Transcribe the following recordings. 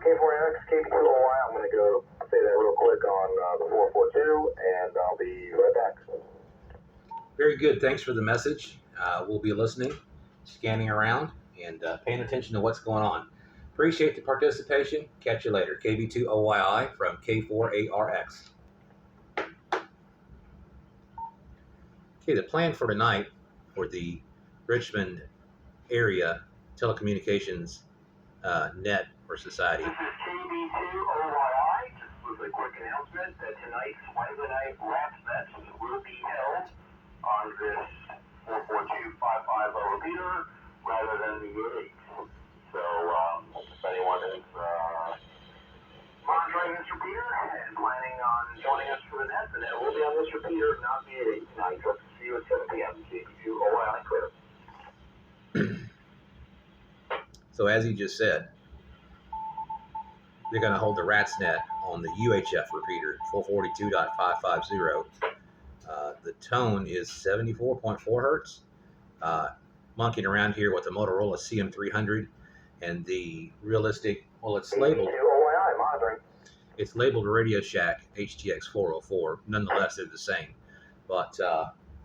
K4X, KB2OY. I'm going to go say that real quick on the 442, and I'll be right back. Very good. Thanks for the message. We'll be listening, scanning around, and paying attention to what's going on. Appreciate the participation. Catch you later. KB2OYI from K4ARX. Okay, the plan for tonight for the Richmond Area Telecommunications Net or Society. This is KB2OYI. Just with a quick announcement that tonight's Wednesday night RATS VHF will be held on this 44255 repeater rather than the 8. So, if anyone is monitoring this repeater and planning on joining us for the net, then it will be on this repeater, not the 8 tonight. So, see you at 7 p.m. KB2OYI clear. So, as he just said, they're going to hold the RATS net on the UHF repeater, 442.550. The tone is 74.4 hertz. Monkeying around here with the Motorola cm300 and the realistic, well, it's labeled Radio Shack HTX 404. Nonetheless, they're the same. But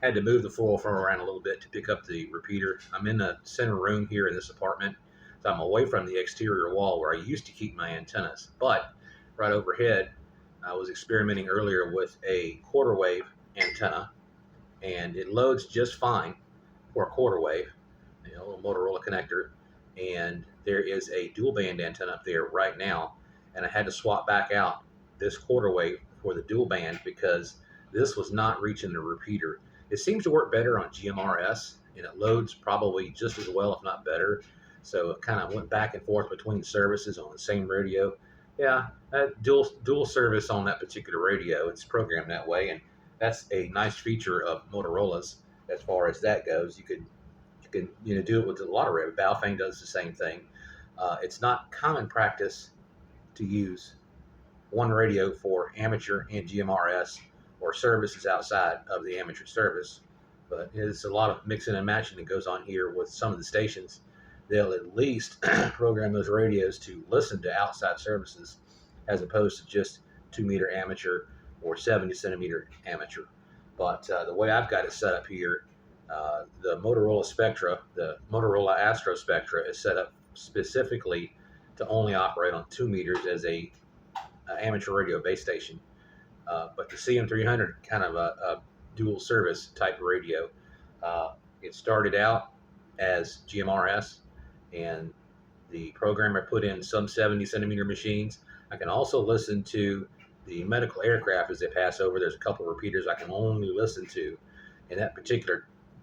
had to move the 404 around a little bit to pick up the repeater. I'm in the center room here in this apartment, so I'm away from the exterior wall where I used to keep my antennas. But right overhead, I was experimenting earlier with a quarter wave antenna, and it loads just fine for a quarter wave, a little Motorola connector. And there is a dual band antenna up there right now, and I had to swap back out this quarter wave for the dual band because this was not reaching the repeater. It seems to work better on GMRS, and it loads probably just as well, if not better. So it kind of went back and forth between services on the same radio. Yeah, dual service on that particular radio. It's programmed that way, and that's a nice feature of Motorola's as far as that goes. You could do it with a lot of radio. Baofeng does the same thing. It's not common practice to use one radio for amateur and GMRS or services outside of the amateur service, but there's a lot of mixing and matching that goes on here with some of the stations. They'll at least program those radios to listen to outside services as opposed to just 2-meter amateur or 70-centimeter amateur. But the way I've got it set up here, the Motorola Spectra, the Motorola Astro Spectra, is set up specifically to only operate on 2 meters as a amateur radio base station. But the CM300, kind of a dual service type radio, it started out as GMRS, and the programmer put in some 70-centimeter machines. I can also listen to the medical aircraft as they pass over. There's a couple of repeaters I can only listen to, and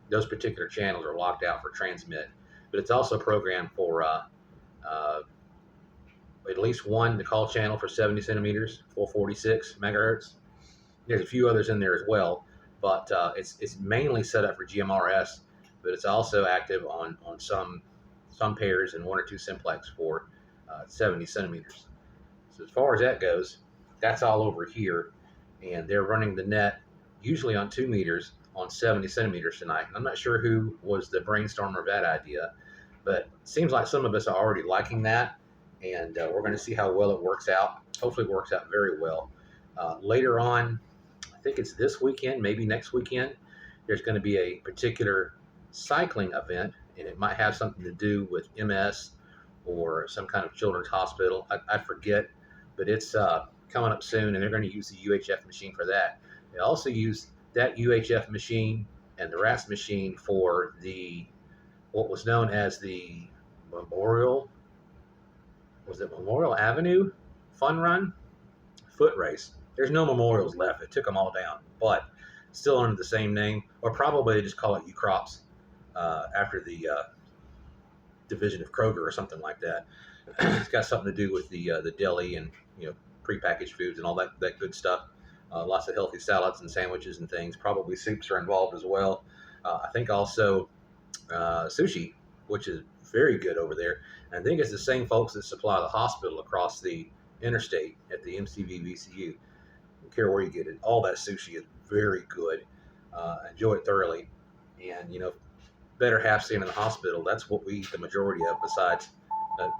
those particular channels are locked out for transmit. But it's also programmed for at least one, the call channel for 70 centimeters, 446 megahertz. There's a few others in there as well, but it's mainly set up for GMRS, but it's also active on some pairs and 1 or 2 simplex for 70 centimeters. So as far as that goes, that's all over here, and they're running the net usually on 2 meters on 70 centimeters tonight. And I'm not sure who was the brainstormer of that idea, but it seems like some of us are already liking that, and we're going to see how well it works out. Hopefully it works out very well. Later on, I think it's this weekend, maybe next weekend, there's going to be a particular cycling event, and it might have something to do with MS or some kind of children's hospital. I forget, but it's coming up soon, and they're going to use the UHF machine for that. They also use that UHF machine and the RATS machine for what was known as the Memorial Avenue Fun Run foot race. There's no memorials left. They took them all down, but still under the same name, or probably they just call it UCrops after the division of Kroger or something like that. It's got something to do with the deli and prepackaged foods and all that good stuff. Lots of healthy salads and sandwiches and things. Probably soups are involved as well. I think also sushi, which is very good over there. And I think it's the same folks that supply the hospital across the interstate at the MCV VCU. Don't care where you get it. All that sushi is very good. Enjoy it thoroughly. And, better half staying in the hospital. That's what we eat the majority of, besides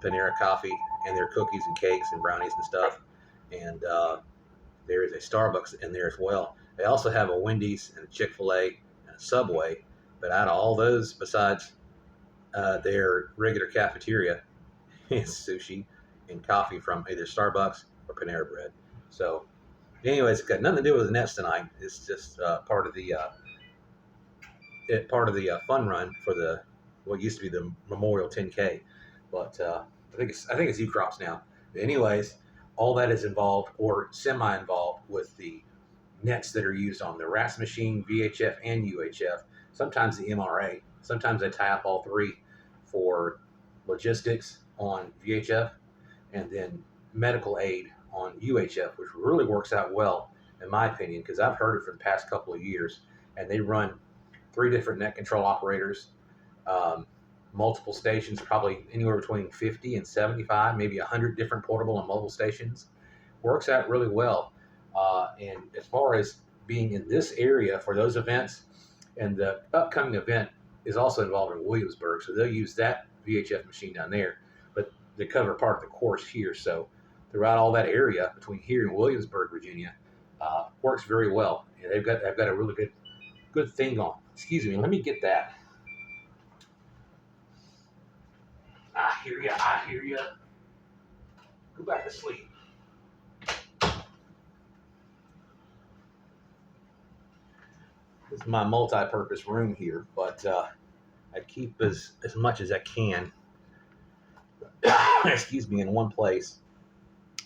Panera coffee, and their cookies and cakes and brownies and stuff. And there is a Starbucks in there as well. They also have a Wendy's and a Chick-fil-A and a Subway. But out of all those, besides their regular cafeteria, is sushi and coffee from either Starbucks or Panera Bread. So, anyways, it's got nothing to do with the Nets tonight. It's just part of the fun run for the what used to be the Memorial 10K, but I think it's U-Crops now. But anyways, all that is involved or semi-involved with the nets that are used on the RATS machine, VHF, and UHF. Sometimes the MRA. Sometimes I tie up all three for logistics on VHF, and then medical aid on UHF, which really works out well in my opinion, because I've heard it for the past couple of years, and they run 3 different net control operators, multiple stations, probably anywhere between 50 and 75, maybe 100 different portable and mobile stations. Works out really well. And as far as being in this area for those events, and the upcoming event is also involved in Williamsburg, so they'll use that VHF machine down there, but they cover part of the course here. So throughout all that area between here and Williamsburg, Virginia, works very well. And they've got a really good thing on. Excuse me, let me get that. I hear ya. Go back to sleep. This is my multi-purpose room here, but I keep as much as I can, excuse me, in one place.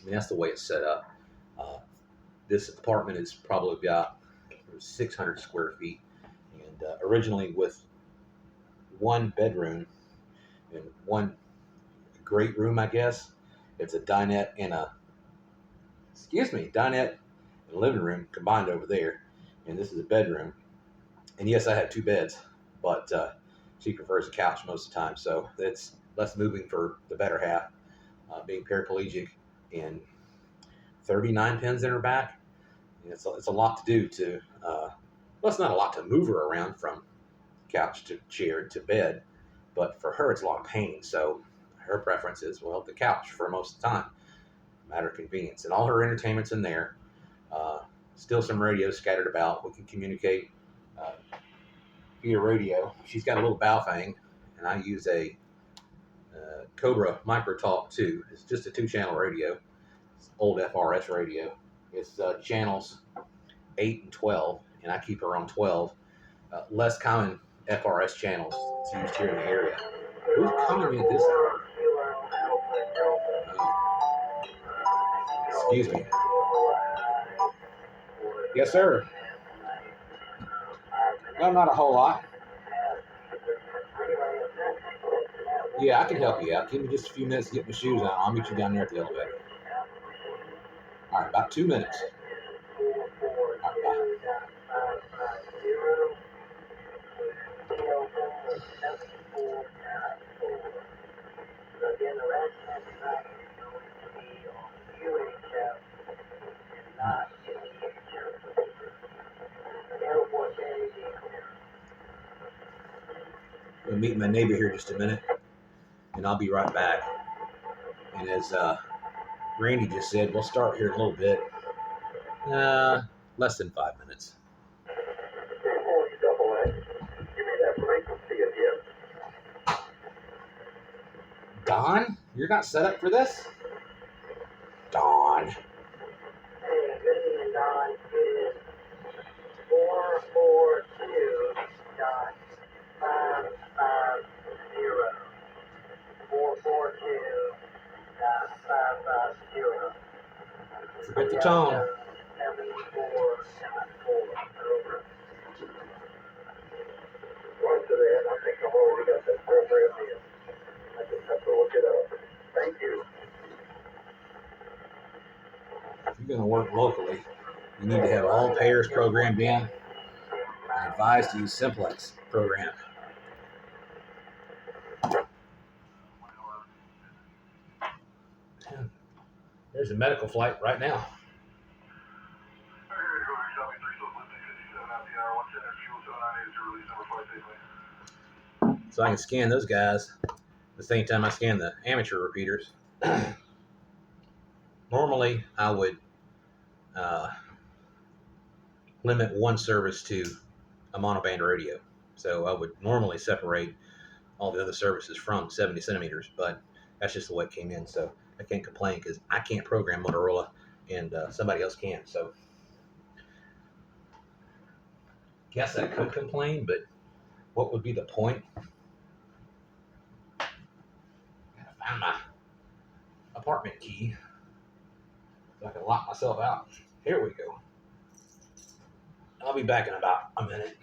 I mean, that's the way it's set up. This apartment is probably about 600 square feet, and originally with 1 bedroom and 1 great room, I guess. It's a dinette and living room combined over there, and this is a bedroom. And yes, I have 2 beds, but she prefers a couch most of the time, so it's less moving for the better half. Being paraplegic and 39 pins in her back, it's a lot to do to, well, it's not a lot to move her around from couch to chair to bed, but for her it's a lot of pain, so her preference is, well, the couch for most of the time, matter of convenience. And all her entertainment's in there. Still some radios scattered about. We can communicate via radio. She's got a little Baofeng, and I use a Cobra Micro Talk 2. It's just a 2-channel radio. It's old FRS radio. It's channels 8 and 12, and I keep her on 12. Less common FRS channels that's used here in the area. Who's calling me at this hour? Excuse me. Yes, sir. No, not a whole lot. Yeah, I can help you out. Give me just a few minutes to get my shoes on. I'll meet you down there at the elevator. All right, about 2 minutes. All right, bye. I'm meeting my neighbor here just a minute, and I'll be right back. And as Randy just said, we'll start here in a little bit. Less than 5 minutes. Don, you're not set up for this? Don. Hey, good evening, Don. It is 442.550. 442.550. Forget the tone. 74.4. Over. Once to that, I think I've already got that program in. I just have to look it up. Thank you. If you're going to work locally, you need to have all payers programmed in. I advise to use Simplex program. There's a medical flight right now. So I can scan those guys, the same time I scan the amateur repeaters. Normally, I would limit one service to a monoband radio. So I would normally separate all the other services from 70 centimeters, but that's just the way it came in. So I can't complain because I can't program Motorola and somebody else can. So guess I could complain, but what would be the point? Gotta find my apartment key so I can lock myself out. Here we go. I'll be back in about a minute.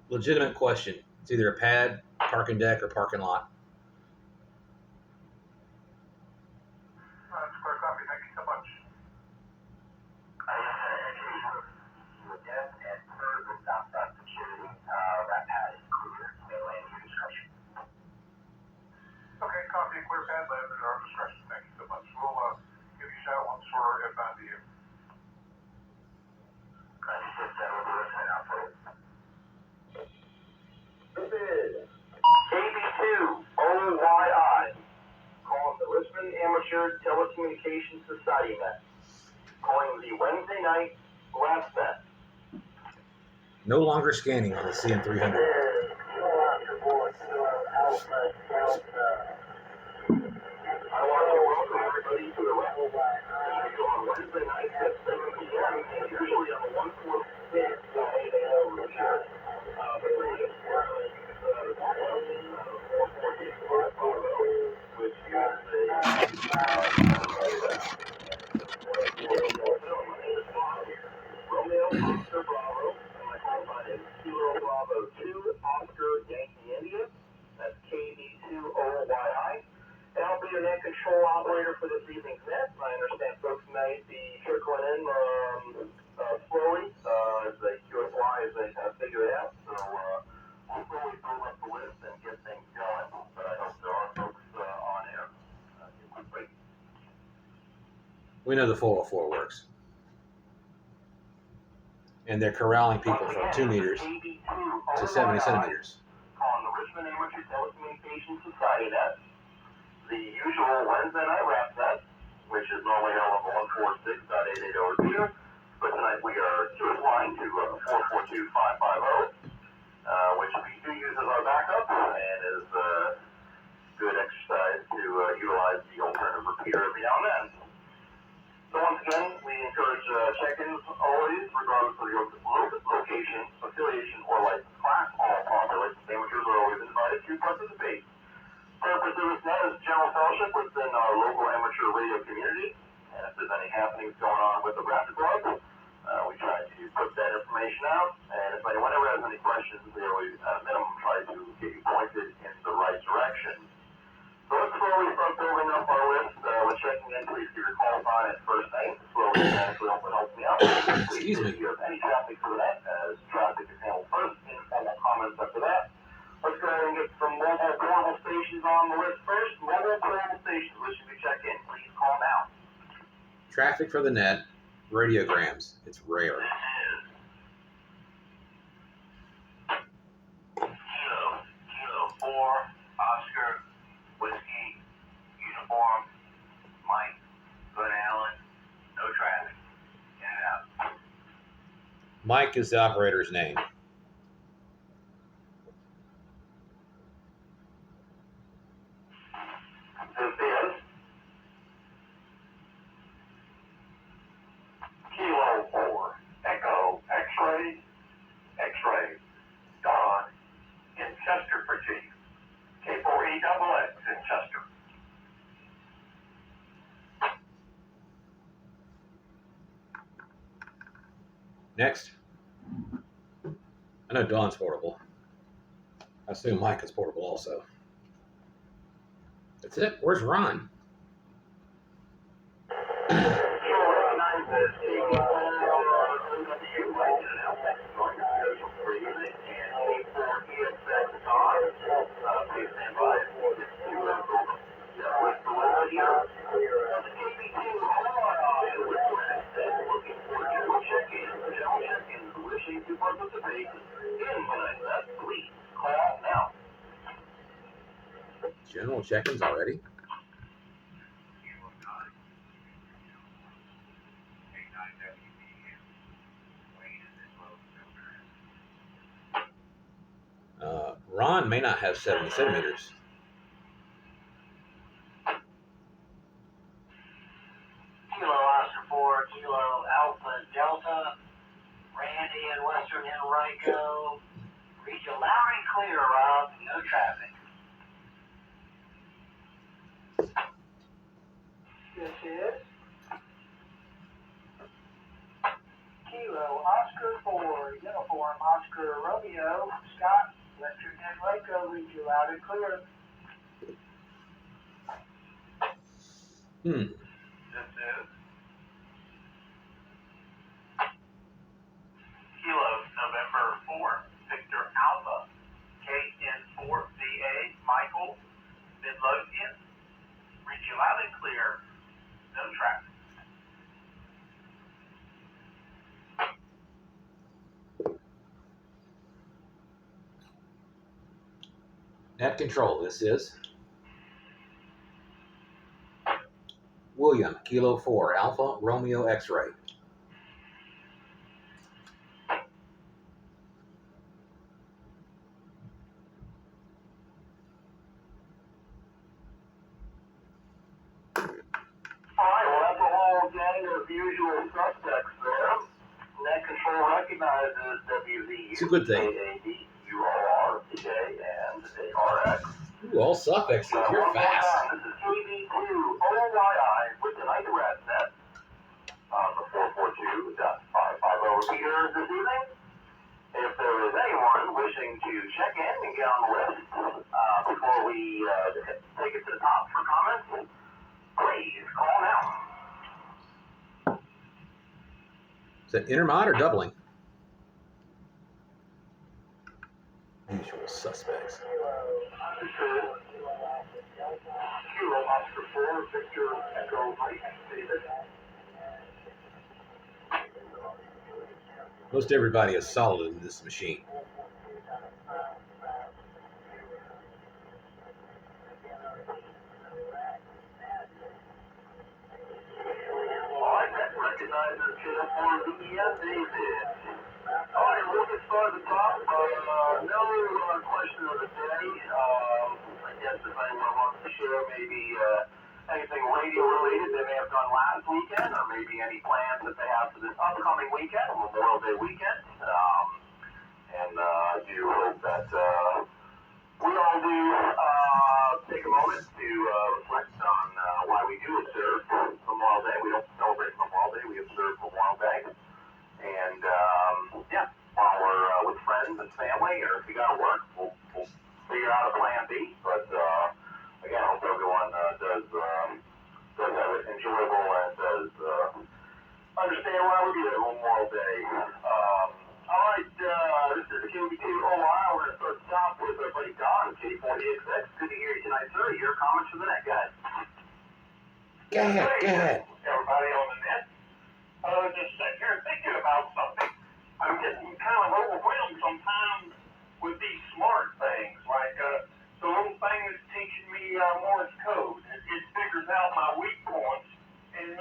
Legitimate question. It's either a pad, parking deck, or parking lot. Amateur Telecommunications Society met. Calling the Wednesday night RATS met. No longer scanning on the cm300. I want to welcome everybody to the RATS on Wednesday night at 7 p.m. and usually on the 146 which Romeo Oscar Bravo, and my call sign is Kilo Bravo 2 Oscar Yankee India. That's KB2OYI. And I'll be your net control operator for this evening's net. I understand folks may be trickling in slowly as they QFY, as they kind of figure it out. So we'll slowly build up the list and get things going. But I hope there are folks on air. Quick break. We know the 404 works. And they're corralling people from 2 meters to 70 centimeters. On the Richmond Area Telecommunications Society net, the usual Wednesday night RATS net, which is normally held on the 146.880 repeater, but tonight we are flying to 442550, which we do use as our backup and is good exercise to utilize the alternative repeater every now and then. So once again, we encourage check-ins always, regardless of your location, affiliation, or license class. All proper licensed amateurs are always invited to participate. Purpose of this net is general fellowship within our local amateur radio community. And if there's any happenings going on with the RATS Club, we try to put that information out. And if anyone ever has any questions, we always, at a minimum, try to get you pointed in the right direction. So let's slowly start building up our list. When checking in, please give your call sign at first name. Slowly and naturally helps me out. Excuse me. If you have any traffic for that, as traffic is handled first, informal comments after that. Let's go ahead and get some mobile portable stations on the list first. Mobile portable stations, wishing to check in. Please call now. Traffic for the net, radiograms. It's rare. Kilo 4, Oscar, Whiskey, Uniform, Mike, Glen Allen, no traffic. In and out. Mike is the operator's name. This is Kilo 4, Echo, X-ray, X-ray, Don, in Chester for Chief. K4EXX in Chester. Next. I know Don's portable. I assume Mike is portable also. That's it. Where's Ron? General check-ins already? Ron may not have 70 centimeters. Kilo Oscar 4, Kilo Alpha Delta, Randy and Western Henrico. Read you loud and clear, Rob. No traffic. This is Kilo Oscar 4, Uniform Oscar Romeo, Scott, Western Henrico. Read you loud and clear. This is Kilo November 4, Victor Alpha, KN4VA, Michael, Midlothian. Read you loud and clear. No traffic. Net control. This is William, Kilo 4, Alpha, Romeo, X-ray. Alright, well that's a whole gang of usual suspects there. Net control recognizes WV. It's a good thing. URR, PK, and ARX. Ooh, all suffixes. You're fast. This is KB2OYI with the night RATS net on the 442.550 repeater this evening. If there is anyone wishing to check in and get on the list before we take it to the top for comments, please call now. Is that intermod or doubling? Usual suspects. Kilo Oscar 4, Victor Echo Mike, David. Most everybody is solid in this machine. Alright, that recognizes Kilo 4 VES, David. Alright, we'll get started at the top. No question of the day. I guess if anyone wants to share maybe anything radio related they may have done last weekend, or maybe any plans that they have for this upcoming weekend, Memorial Day weekend. And I do hope that we all do take a moment to reflect on why we do observe Memorial Day. We don't celebrate Memorial Day, we observe Memorial Day. And yeah, while we're with friends and family, or if we gotta work, we'll figure out a plan B. But again, I hope everyone does have it enjoyable and does understand why we do it Memorial Day. Alright, this is KB2OI. We're gonna start the top with our buddy Don, K4EXX. Good to hear you tonight, sir. Your comments for the net, guys. Go ahead. Everybody on the net. get kind of overwhelmed sometimes with these smart things, like the little thing that's teaching me Morse code. It figures out my weak points and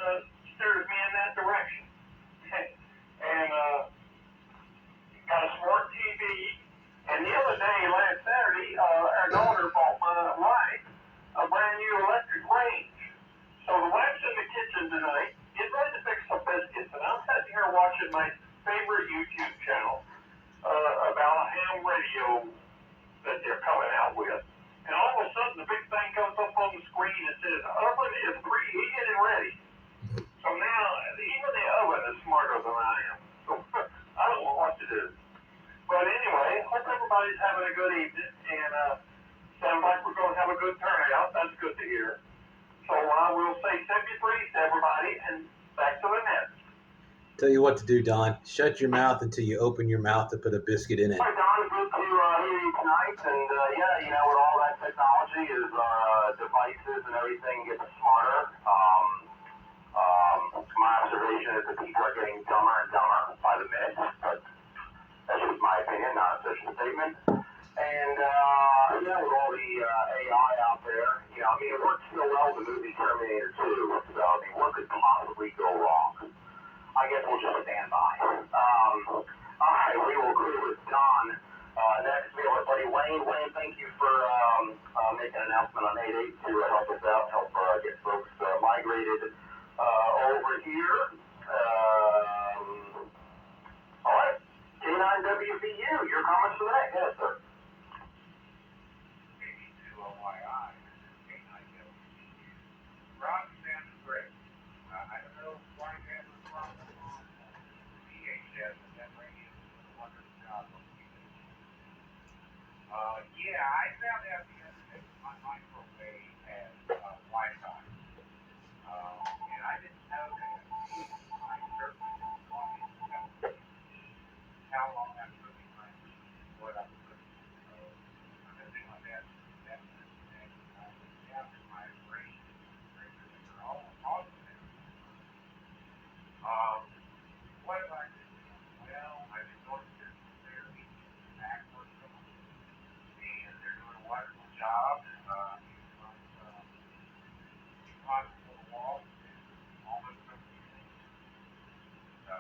steers me in that direction. And got a smart TV. And the other day, last Saturday, our daughter bought my wife a brand new electric range. So the wife's in the kitchen tonight, getting ready to fix some biscuits, and I'm sitting here watching my favorite YouTube channel about a ham radio that they're coming out with. And all of a sudden, the big thing comes up on the screen and says, "Oven is preheated and ready." So now, even the oven is smarter than I am. So I don't know what to do. But anyway, hope everybody's having a good evening, and sounds like we're going to have a good turnout. That's good to hear. So I will say 73 to everybody, and back to the net. Tell you what to do, Don. Shut your mouth until you open your mouth to put a biscuit in it. Hi, Don. Good to hear you tonight. And yeah, with all that technology, is our devices and everything gets smarter. My observation is that people are getting dumber and dumber by the minute. But that's just my opinion, not a official statement. And with all the AI out there, it worked so well in the movie Terminator 2. So what could possibly go wrong? I guess we'll just stand by. All right, we will agree with Don. Next, we have our buddy Wayne. Wayne, thank you for making an announcement on 8/8 to help us out, help get folks migrated over here. All right, K9WVU, your comments for that? Yes, sir. Rock sounds great. I don't know why you have a problem on VHF, but that radio is a wonderful job. Yeah, I found out the other day my microwave has Wi-Fi. And I didn't know that. I certainly don't want to know how long I'm cooking my what I'm cooking. So I'm going to do my best to do that. Down to my range. What have I been doing? Well, I've been going to physical therapy backwards, and they're doing a wonderful job. Hospital walks and almost everything. So,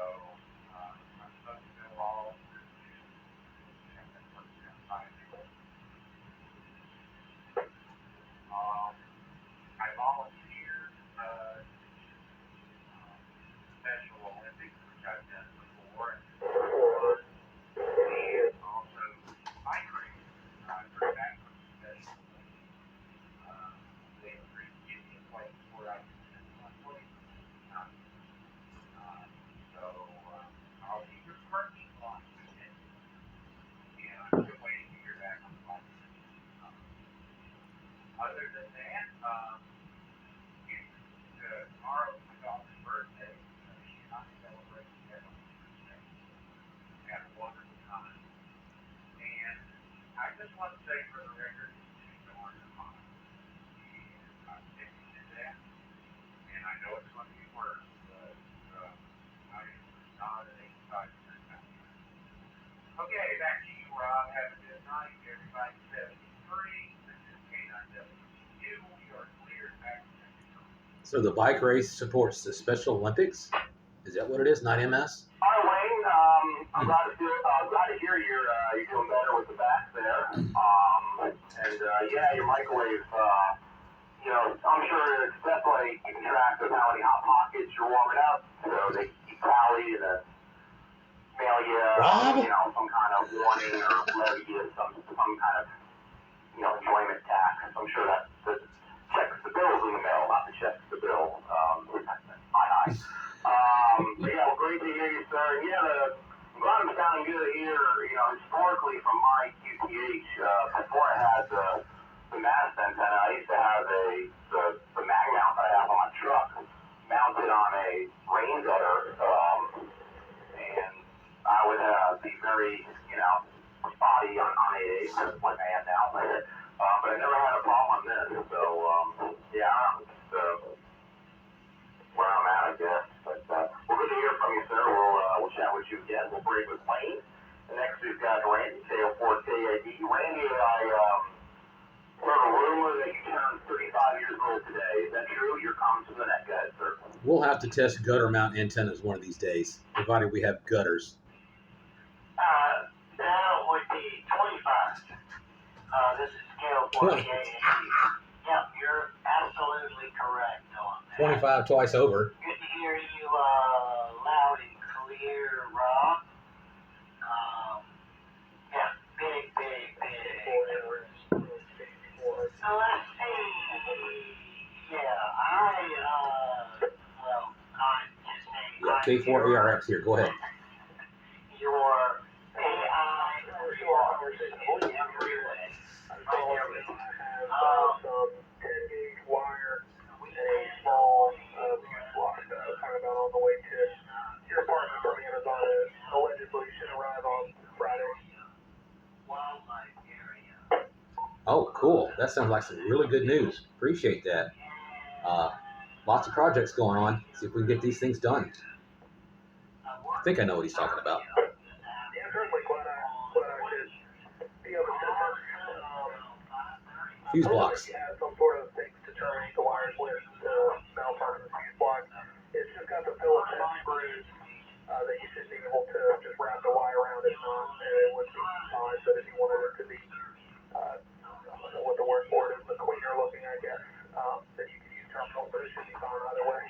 I'm supposed to go all over and that works out fine. I volunteered Special Olympics, which I've done before, and also bike racing. For that was Special Olympics. They agreed to give me a place where I could send my place. I'll be working on it, and I'm still waiting to hear back on the bike. Other than that, tomorrow's my daughter's birthday. She and I celebrate together on Thursday. Had a wonderful time. And I just want to say for the record, she's going to mine. And I'm sticking to that. And I know it's going to be worse, but I'm not an 85% happy. Okay, back to you, Rob. Have a good night. Everybody 73. This is K9WU. We are clear back to So the bike race supports the Special Olympics? Is that what it is? Not MS? Hi, Wayne. I'm glad to hear you're doing better with the back there. Your microwave. I'm sure it's definitely keeping track of how many hot pockets you're warming up. So they keep tally and mail you, some kind of warning or levy you some kind of, enjoyment tax. I'm sure that checks the bills in the mail, not the checks the bill. Great to hear you, sir. And I'm glad I'm sounding good here. Historically from my QTH, before I had the mast antenna, I used to have the mag mount that I have on my truck mounted on a rain gutter, and I would be very, spotty on 8/8, like I am now. But I never had a problem on this, so where I'm at, I guess. But good to hear from you, sir. We'll chat with you again. We'll break with Wayne. We'll have to test gutter mount antennas one of these days, provided we have gutters. That would be 25. This is scale 20. 48. Yeah, you're absolutely correct on that. 25 twice over. Good to hear you loud and clear, Rob. Yeah, big. So let's see. Yeah, well, I'm just saying. Yeah, K4ARX here. Go ahead. Your AI rewards in every way. Right there we go. Some 10 gauge wire and a small fuse block that I was talking about on the way to your apartment from Amazon. Allegedly should arrive on Friday. Wildlife area. Oh, cool. That sounds like some really good news. Appreciate that. Lots of projects going on. See if we can get these things done. I think I know what he's talking about. Yeah, certainly glad I could be of assistance. Fuse blocks. You have some sort of things to terminate the wires with to malfunction the fuse block. It's just got the Phillips head screws that you should be able to just wrap the wire around. If not, it would be fine. But if you wanted it to be, I don't know what the word for it is, but cleaner looking, I guess, then you could use terminals, but it should be fine either way.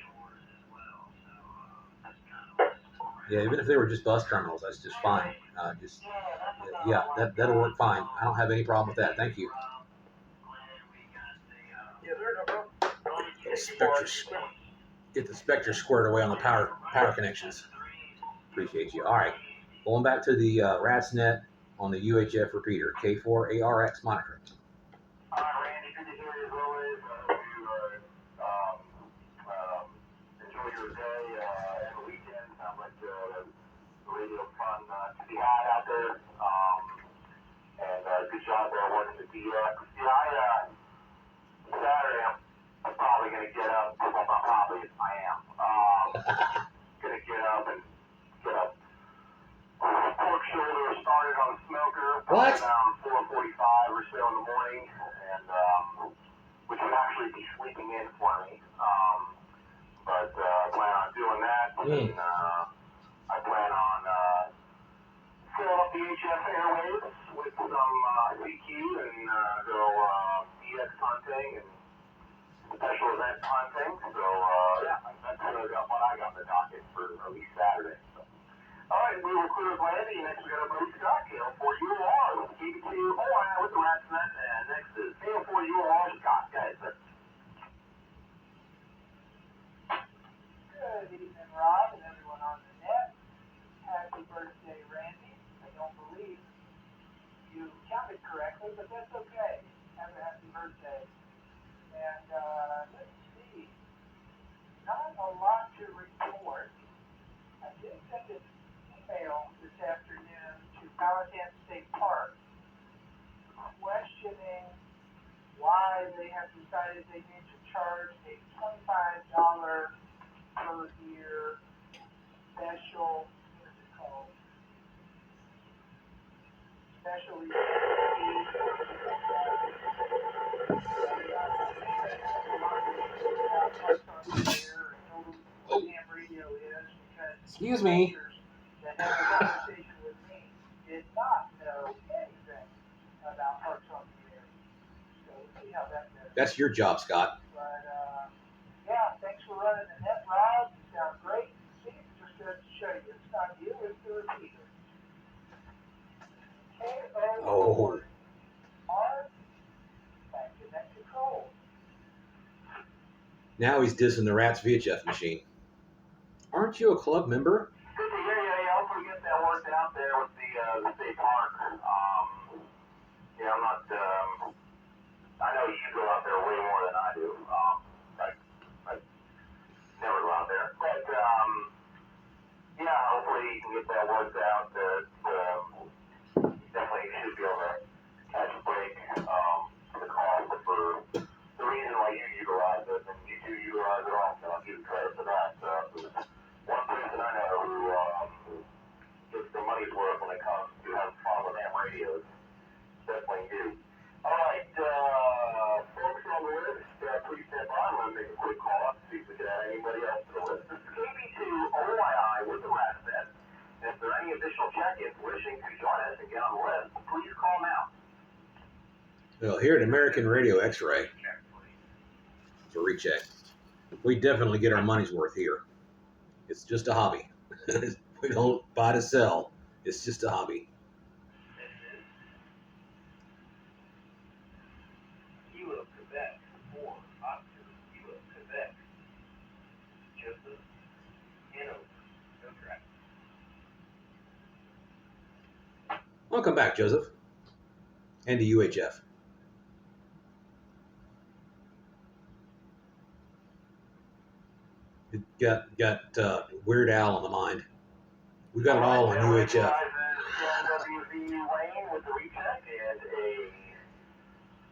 Yeah, even if they were just bus terminals, that's just fine. Yeah, that'll work fine. I don't have any problem with that. Thank you. Yeah, there's no problem. Get the spectre squared away on the power connections. Appreciate you. All right, going back to the RATS net on the UHF repeater, K4ARX monitor. All right, Randy, good to hear you as always. Enjoy your day and the weekend. Sounds like the radio fun to be had out there. And good job there working the DX. Yeah, Saturday I'm probably going to get up. Well, not probably, I am. Going to get up and get a pork shoulder started on the smoker. What? Around 4:45 or so in the morning, and which would actually be sleeping in for me. But I plan on doing that, and I plan on filling up the HF airwaves with some CQ and go DX hunting and special event hunting. So that's what I got in the docket for at least Saturday. So. All right, we will clear Landy. Next we got our buddy Scott, KL4UR with KBQ with the RATS net, and next is KL4UR Scott. Guys, Good evening, Rob, and everyone on the net. Happy birthday, Randy. I don't believe you counted correctly, but that's okay. Have a happy birthday. And let's see. Not a lot to report. I did send an email this afternoon to Powhatan State Park questioning why they have decided they need to charge a $25 per year special, what is it called? Special radio is because Excuse me. that had a conversation with me did not know anything about parks on the air. So we'll see how that goes. That's your job, Scott. But yeah, thanks for running the net, Rob. You sound great. See, just to show you, it's not you, it's the repeater. Oh. R, back to that control. Now he's dissing the RATS VHF machine. Aren't you a club member? good to hear you. Yeah, hopefully get that worked out there with the state park. Yeah, I'm not. I know you go out there way more than I do. I never go out there, but yeah, hopefully you can get that worked out. Definitely should be able to catch a break for the cost, but for the reason why you utilize it, and you do utilize it also, I'll give you credit for that. One person I know who gets the money's worth when it comes to having fun with ham radios. Definitely do. All right, folks on the list, please stand by. I'm going to make a quick call up to see if we can add anybody else. the list. This is KB2 OYI with the RATS VHF. And if there are any additional check-ins wishing to join us and get on the list, please call now. Well, here at American Radio X-Ray, it's a recheck. We definitely get our money's worth here. It's just a hobby. We don't buy to sell. It's just a hobby. Kilo Quebec for Oscar Kilo Quebec. Joseph Hanover. No track. Welcome back, Joseph. And to UHF. Got Weird Al on the mind. We got it all on UHF. WV Lane with the recheck and a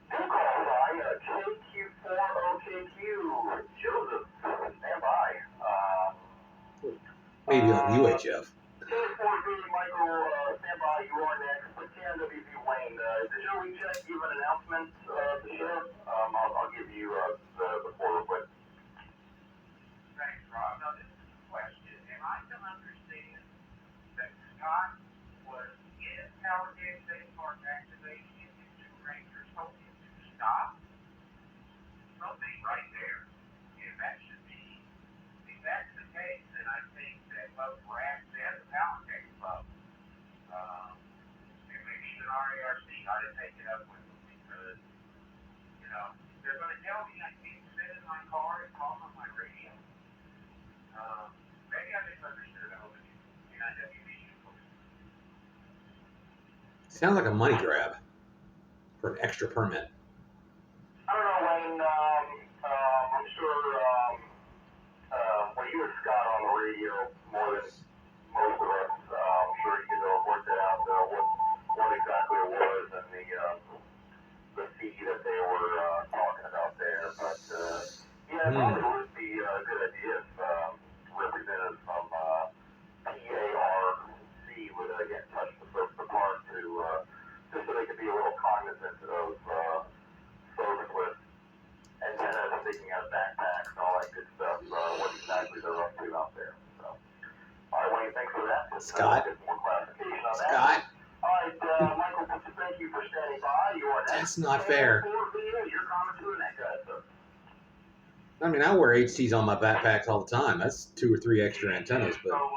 two call by KQ4OKQ. Joseph, stand by. Maybe on UHF. K4B Michael, stand by. You are next. WV Lane. Did your recheck give an announcement to share? I'll give you the floor real quick. Thanks, Rob. Now, this is a question. Am I to understand that Scott was in Powhatan State Park activation and two rangers told him to stop? Something right there. And that should be, if that's the case, then I think that both RATS and the Powhatan Club, and maybe even RARC ought to take it up with them because, you know, they're going to tell me I can't sit in my car and call on my radio. Maybe I misunderstood that over in IWBU. Sounds like a money grab for an extra permit. I don't know, Wayne. I'm sure. Well, you and Scott on the radio more than most of us. I'm sure you could have worked it out what exactly it was and the fee that they were talking about there. But yeah, it probably would be a good idea if representatives from PARC would get in touch with the park to just so they could be a little cognizant of folks with antennas sticking out of backpacks and all that good stuff. What exactly they're up to out there. So, all right, Wayne, thanks for that. Scott. Get more clarification on that. Scott. All right, Michael, thank you for standing by. You are next. That's not fair. Your comment to the next guy, sir. I mean, I wear HTs on my backpacks all the time. That's 2 or 3 extra antennas, but. So,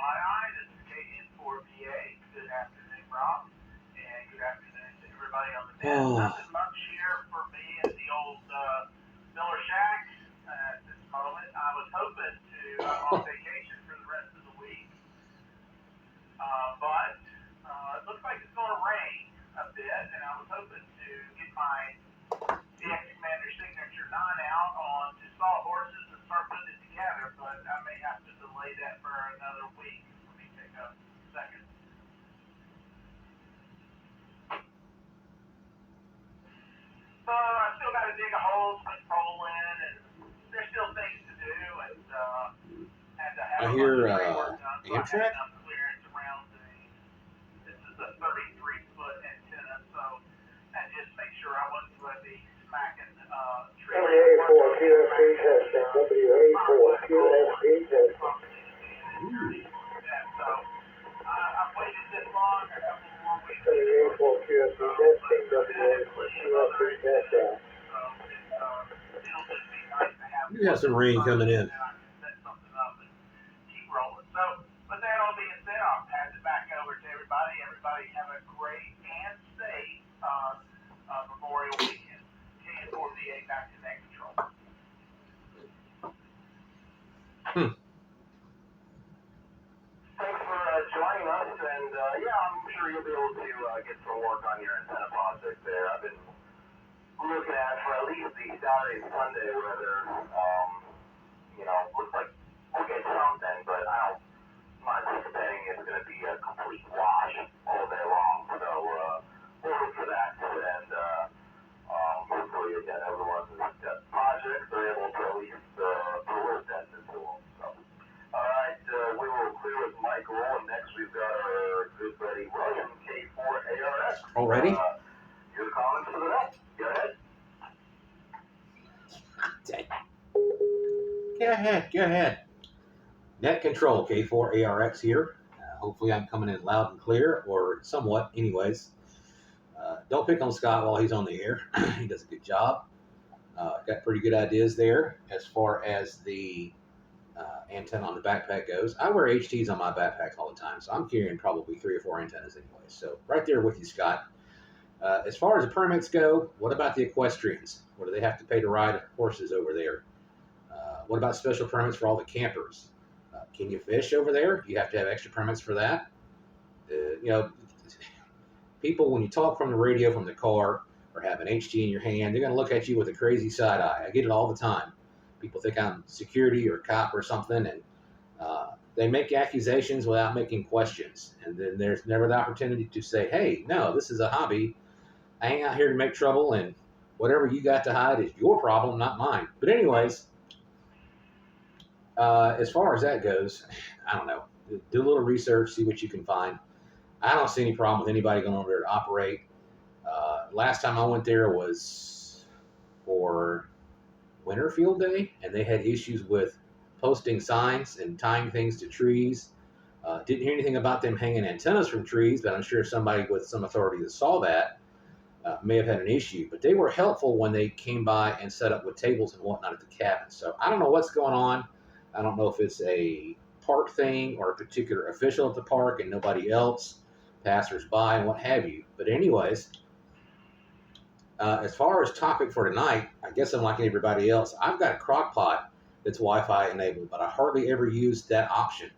this is KN4VA. Good afternoon, Rob. And good afternoon to everybody on the net. Nothing much here for me at the old Miller Shack at this moment. I was hoping to on vacation for the rest of the week. But it looks like it's going to rain a bit, and I was hoping to get my DX Commander Signature 9 out on to sawhorses and start putting it together, but I may have to delay that for another week. Let me take a second. So I still got to dig a hole, put pole in, and there's still things to do, and had to have I hear work done, so I Amtrak? had enough clearance around this is a 33-foot antenna, so and just make sure I wasn't going to be smacking WA4 QSB testing, WA4 QSB testing. So I've waited this long, a couple more weeks. WA4 QSB testing, WA4 QSB testing. So it'll just be nice to have. You have some rain coming in. And I can set something up and keep rolling. So with that all being said, I'll pass it back over to everybody. Everybody have a great and safe Memorial Weekend. KN4VA back to net control. Thanks for joining us, and yeah, I'm sure you'll be able to get some work on your antenna project there. I've been looking at for at least the Saturday and Sunday weather. Looks like we'll get something, but I'm not anticipating it's going to be a complete wash all day long. So we'll look for that, and hopefully again, everyone who's got projects are able to at least put a little dent into them. So. All right, we will clear with Michael, and next we've got our good buddy William, K4ARX. Already? Your comments for the night. Go ahead. Go ahead. Net control, K4ARX here. Hopefully I'm coming in loud and clear, or somewhat anyways. Don't pick on Scott while he's on the air. He does a good job. Got pretty good ideas there as far as the antenna on the backpack goes. I wear HTs on my backpack all the time, so I'm carrying probably 3 or 4 antennas anyway. So right there with you, Scott. As far as the permits go, what about the equestrians? What do they have to pay to ride horses over there? What about special permits for all the campers? Can you fish over there? You have to have extra permits for that. You know, people, when you talk from the radio from the car or have an HT in your hand, they're going to look at you with a crazy side eye. I get it all the time. People think I'm security or cop or something, and they make accusations without making questions. And then there's never the opportunity to say, hey, no, this is a hobby. I ain't out here to make trouble, and whatever you got to hide is your problem, not mine. But anyways, as far as that goes, I don't know. Do a little research, see what you can find. I don't see any problem with anybody going over there to operate. Last time I went there was for Winterfield Day, and they had issues with posting signs and tying things to trees. Didn't hear anything about them hanging antennas from trees, but I'm sure somebody with some authority that saw that may have had an issue. But they were helpful when they came by and set up with tables and whatnot at the cabin. So I don't know what's going on. I don't know if it's a park thing or a particular official at the park and nobody else, passers-by and what have you. But anyways, as far as topic for tonight, I guess I'm like everybody else. I've got a crock pot that's Wi-Fi enabled, but I hardly ever use that option.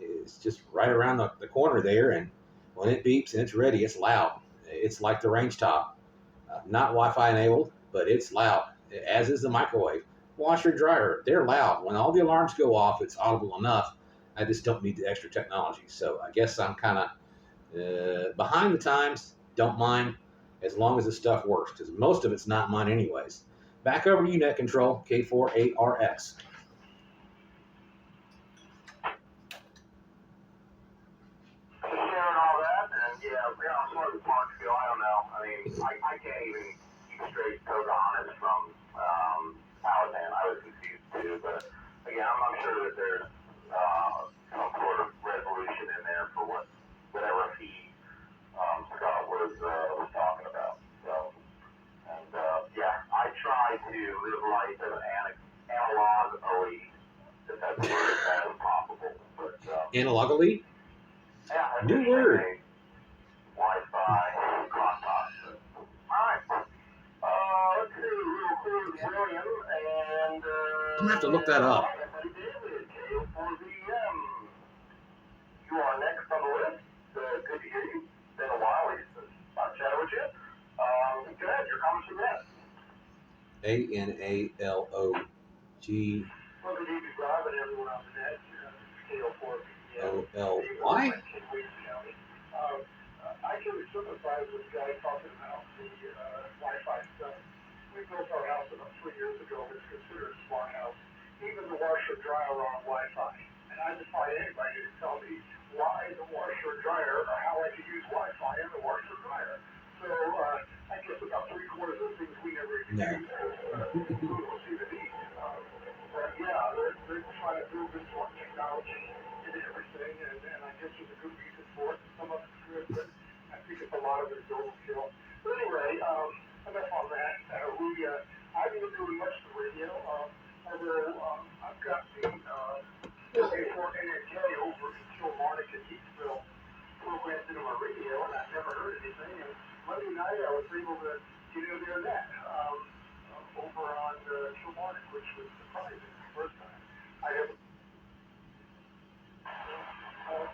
It's just right around the corner there, and when it beeps and it's ready, it's loud. It's like the range top. Not Wi-Fi enabled, but it's loud, as is the microwave. Washer, dryer, they're loud. When all the alarms go off, it's audible enough. I just don't need the extra technology. So I guess I'm kind of behind the times. Don't mind as long as the stuff works, because most of it's not mine anyways. Back over to you, Net Control, K4ARX. Sharing all that, and as far as the parks go, I don't know. I mean, I can't even keep straight Pocahontas from Powhatan. I was confused too, but again, I'm sure that there's some sort of resolution in there for whatever fee Scott was talking about. So, and I try to live life as an analog elite, if that's the word, as possible. But Analogically? yeah, New word. Wi-Fi, crosstalk. Alright. Let's see, real quick, William, and I'm gonna have to look that up. David, K4VM. You are next on the list. Good to hear you. Been a while since I've chatted with you. Go ahead, your comments are next. ANALOG. Well, good evening, Rob, and everyone on the net. KO4 OLY? I can sympathize with the guy talking about the Wi-Fi stuff. We built our house about 3 years ago. It's considered a smart house. Even the washer and dryer are on Wi-Fi. And I defy anybody to tell me why the washer and dryer or how I can use Wi-Fi in the washer and dryer. So I guess about 3/4 of the things we never even use. We don't see the need. But yeah, they're trying to build this one technology into everything, and I guess there's a good reason for it. Some of it's good, but I think it's a lot of it is overkill. But anyway, enough on that. I haven't been doing much of the radio, although I've got the K4NNK over in Kilmarnock and Eastville programmed into my radio, and I've never heard anything. And Monday night I was able to get in there net over on Kilmarnock, which was surprising the first time. I haven't.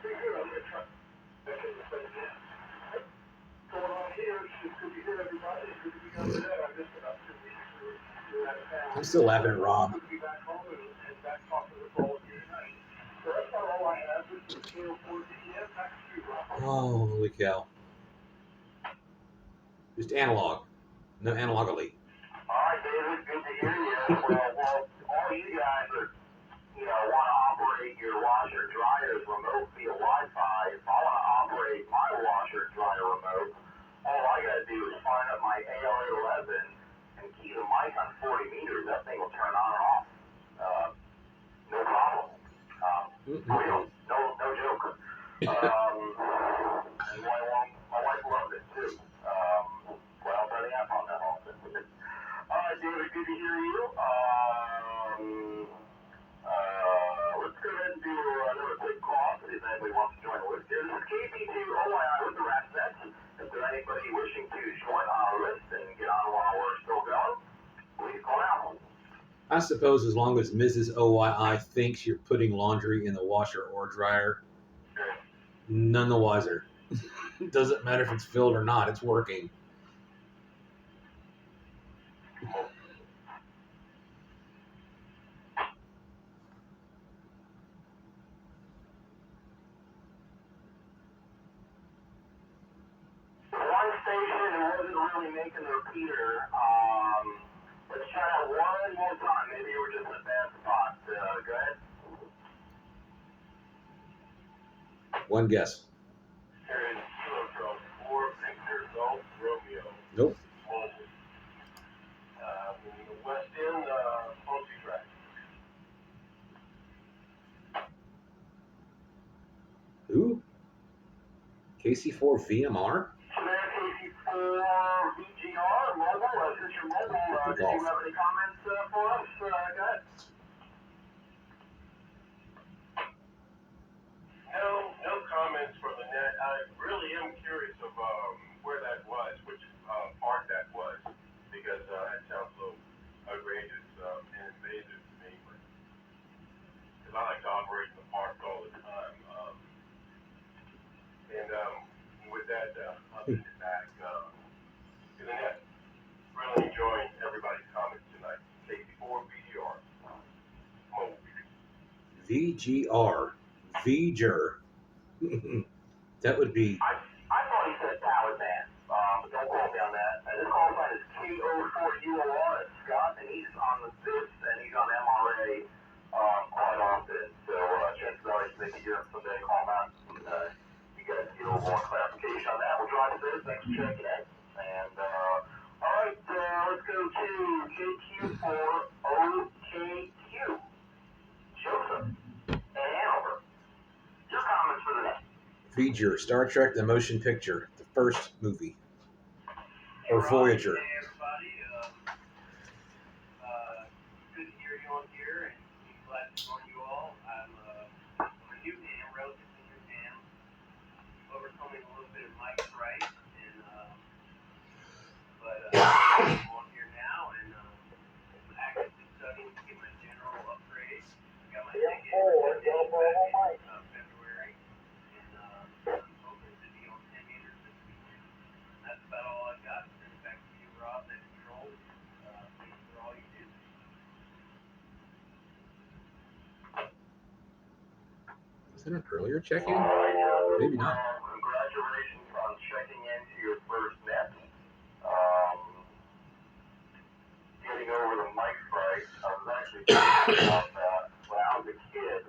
Pretty good. I'm going to try back in the same again. Going on here, it's just good to hear everybody. Good to be on the net. I missed about 2 weeks. We were out of town. I'm still laughing at Rob. Good to be back home and back talking with all of you tonight. So that's about all I have. This is KO4DM. Back to you, Rob. Holy cow. Just analog. No analogically. Alright, David, good to hear you. Well, all you guys are, want to operate your washer dryers remote via Wi-Fi. If I want to operate my washer dryer remote, all I got to do is fire up my AL811 and key the mic on 40 meters. That thing will turn on and off. No problem. Real. No joke. And my wife loved it too. Well, turning up on that often. David, good to hear you. Let's go ahead and do another quick call if anybody wants to join the list here. This is KP2OII with the RATS VHF. If there's anybody wishing to join our list and get on while we're still going, please call now. I suppose as long as Mrs. OYI thinks you're putting laundry in the washer or dryer, none the wiser. It doesn't matter if it's filled or not, it's working. One station who wasn't really making the repeater. Let's try that one more time. Maybe you were just in a bad spot. Go ahead. One guess. There is Kilo 4 Victor Golf Romeo. Nope. In the West End, Poultry Track. Who? KC4 VMR? KC4 VGR mobile. Is this your mobile? Did you have any comments for us? Go ahead. No comments from the net. I really am curious of where that was, which park that was, because it sounds so outrageous and invasive to me. Because I like to operate in the park all the time. With that, I'll send it back to the net. Really enjoying everybody's comments tonight. KC4 VGR. VGR. VGR. That would be. I thought he said Powhatan, but don't quote me on that. And his call sign is KO4UOR. It's Scott, and he's on the VIS and he's on MRA quite often. So chances are he's maybe here someday. Call him out. And, you guys get a little more clarification on that. We'll try to VIS. Thanks for checking in. And all right, let's go to KQ4OKQ. Joseph and Hanover. Your comments for the net. Voyager, Star Trek the Motion Picture, the first movie. Or Voyager. Hey everybody, good to hear you on here, and glad to join you all. I'm a new Tam, relatively new Tam, overcoming a little bit of mic fright, and I'm on here now, and actively studying to get my general upgrade. I got my ticket for February, and I'm hoping to be on 10 meters this weekend. That's about all I've got. Send it back to you, Rob, that control. Thanks for all you do. Was that an earlier check-in? Maybe not. Congratulations on checking into your first net. Getting over the mic fright. I was actually thinking about that when I was a kid.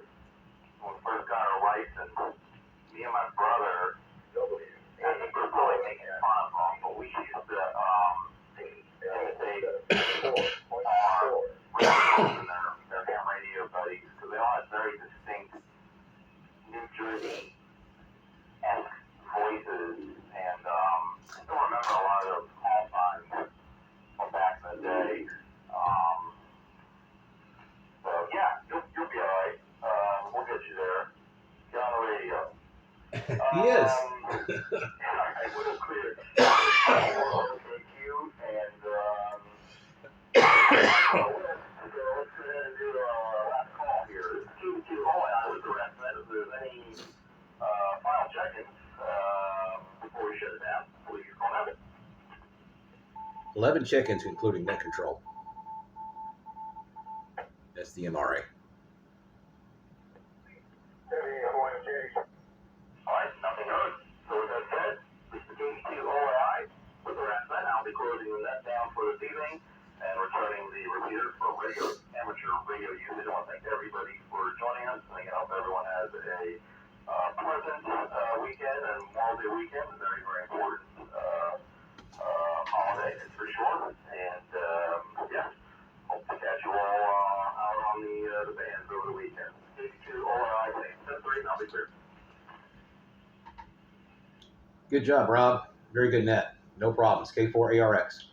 When we first got our license, me and my brother, I think we're probably making fun of them, but we used to imitate our radios and their ham radio buddies, because they all had very distinct New Jersey-esque voices, and I still remember a lot of those call signs from back in the day. So yeah, you'll be alright. We'll get you there. Get on the radio. He is. Alright, we'll clear. OKQ and so let's go ahead and do our last call here. This is KP2OII with the RATS VHF. If there's any final check-ins before we shut it down, please call out. 11 check-ins, including net control. That's the MRA. Alright, nothing heard. So with that said, this is KP2OII with the RATS VHF. I'll be closing the net down for this evening and returning the repeater for radio, amateur radio usage. I want to thank everybody for joining us. I hope everyone has a pleasant weekend and Memorial Day weekend. A very, very important holiday, it's for sure. And yeah, hope to catch you all out on the bands over the weekend. KP2OII. Good job, Rob. Very good net. No problems. K4 ARX.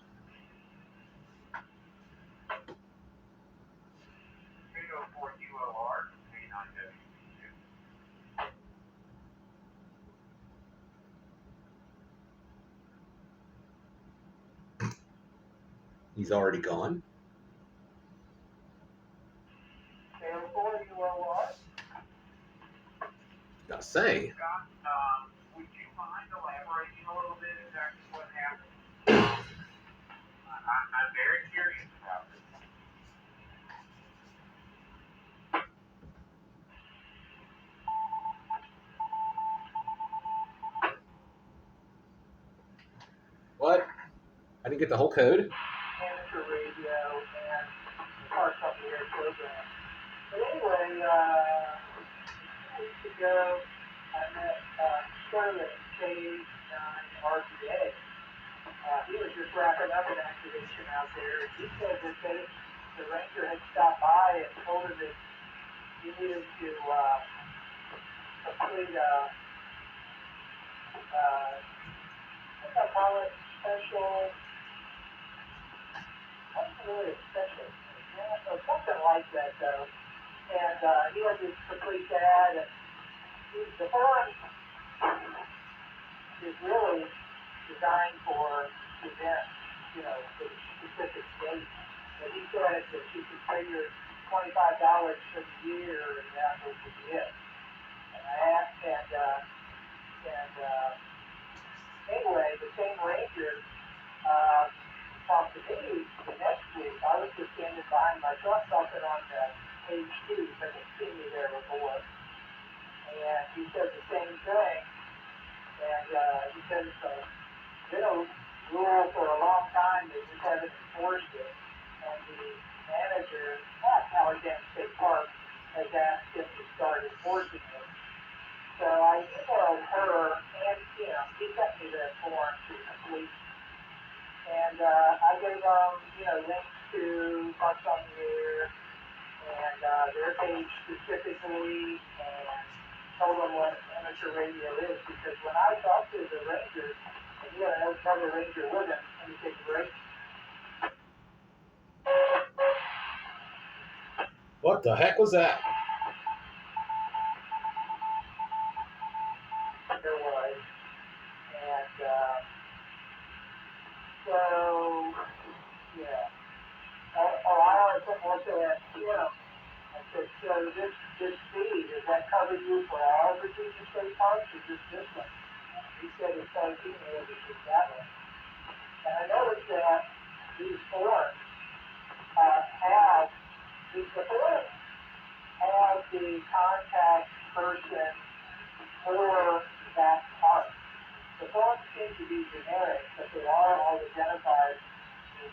804 QOR, K9W2. He's already gone. K4, you are what? Gotta say. Scott, would you mind elaborating a little bit exactly what happened? I'm very curious about this. What? I didn't get the whole code. Amateur radio and parts of the air program. But anyway, 2 weeks ago, I met Sterling K9RBA. He was just wrapping up an activation out there. He said that the ranger had stopped by and told him that he needed to complete what do I call it, special, what's really a special, yeah, or something like that though. And he had to complete that, and the form is really designed for events, you know, for specific dates. But he said that you could pay your $25 for the year, and that would be it. And I asked, anyway, the same ranger talked to me the next week. I was just standing behind my truck talking on the page 2, so I didn't see me there before. And he said the same thing. And he said it's been a rule for a long time, they just haven't enforced it. And the manager at Powhatan State Park has asked him to start enforcing it. So I emailed her and him. He sent me the form to complete. And I gave them, links to Parks on the Air and their page specifically, and told them what amateur radio is, because when I talked to the ranger, and he had another ranger with him, and he said, great. What the heck was that? There was. And so, yeah. I also asked him, I said, so this feed, does that cover you for all Virginia State Parks, or just this one? He said it's 17 years, it's just that one. And I noticed that these forms have the contact person for that park. The forms seem to be generic, but they are all identified as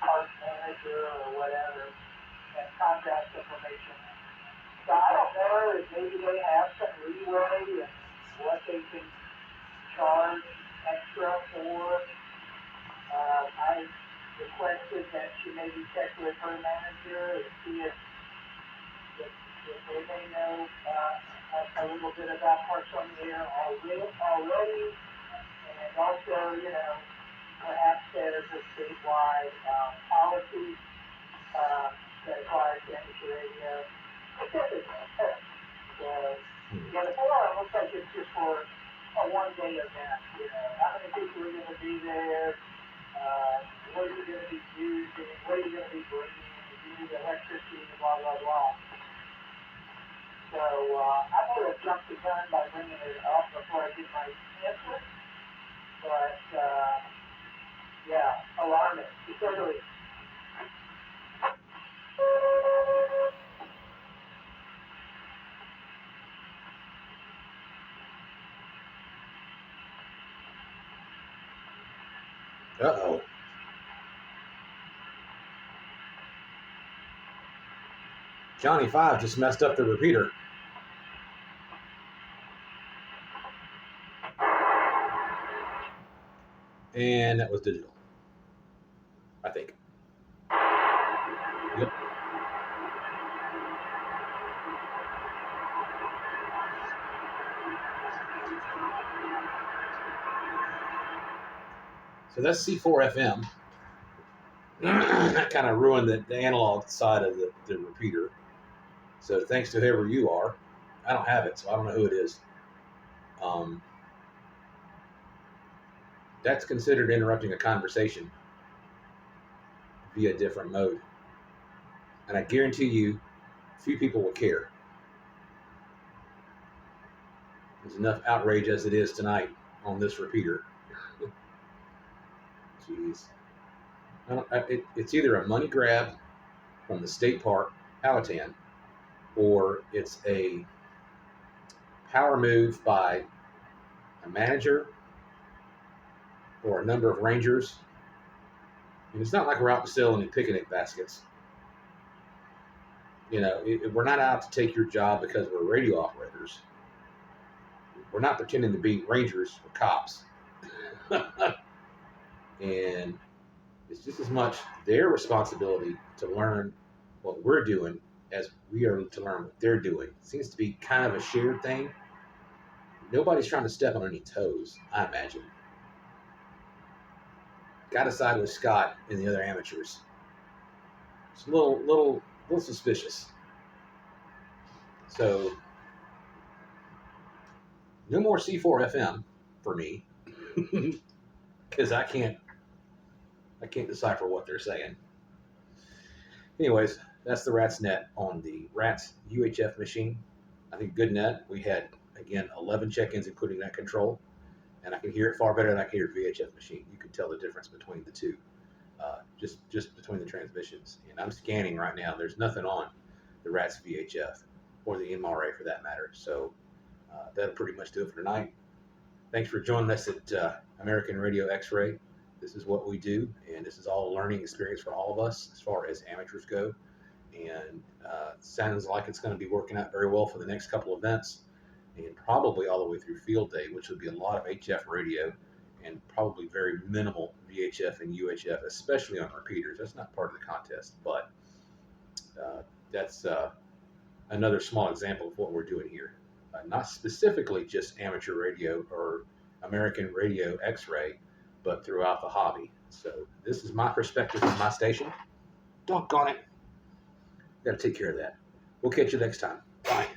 park manager or whatever, and contact information. So I don't know if maybe they have some leeway in what they can charge extra for. I requested that she maybe check with her manager and see if they may know a little bit about Parks on the Air already, and also, perhaps there's a statewide policy that applies to amateur radio. The forum looks like it's just for a one-day event. How many people are going to be there? What are you going to be using? What are you going to be bringing? Do you need electricity? Blah, blah, blah. So I may have jumped the gun by bringing it up before I did my answer. But, yeah, alarming. Especially. Uh-oh. Johnny 5 just messed up the repeater. And that was digital, I think. Yep. So that's C4 FM. That kind of ruined the analog side of the repeater. So thanks to whoever you are. I don't have it, so I don't know who it is. That's considered interrupting a conversation via a different mode. And I guarantee you, few people will care. There's enough outrage as it is tonight on this repeater. Jeez. It's either a money grab from the state park, Powhatan, or it's a power move by a manager or a number of rangers. And it's not like we're out to sell any picnic baskets. You know, we're not out to take your job because we're radio operators. We're not pretending to be rangers or cops. And it's just as much their responsibility to learn what we're doing as we are to learn what they're doing. It seems to be kind of a shared thing. Nobody's trying to step on any toes, I imagine. Got to side with Scott and the other amateurs. It's a little suspicious. So, no more C4 FM for me, because I can't decipher what they're saying. Anyways, that's the RATS net on the RATS UHF machine. I think good net. We had, again, 11 check-ins including that control, and I can hear it far better than I can hear VHF machine. You can tell the difference between the two, just between the transmissions. And I'm scanning right now. There's nothing on the RATS VHF or the MRA for that matter. So that'll pretty much do it for tonight. Thanks for joining us at American Radio X-Ray. This is what we do, and this is all a learning experience for all of us as far as amateurs go. And sounds like it's going to be working out very well for the next couple events, and probably all the way through field day, which would be a lot of HF radio and probably very minimal VHF and UHF, especially on repeaters. That's not part of the contest, but that's another small example of what we're doing here. Not specifically just amateur radio or American Radio X-Ray, but throughout the hobby. So this is my perspective from my station. Doggone it. Got to take care of that. We'll catch you next time. Bye.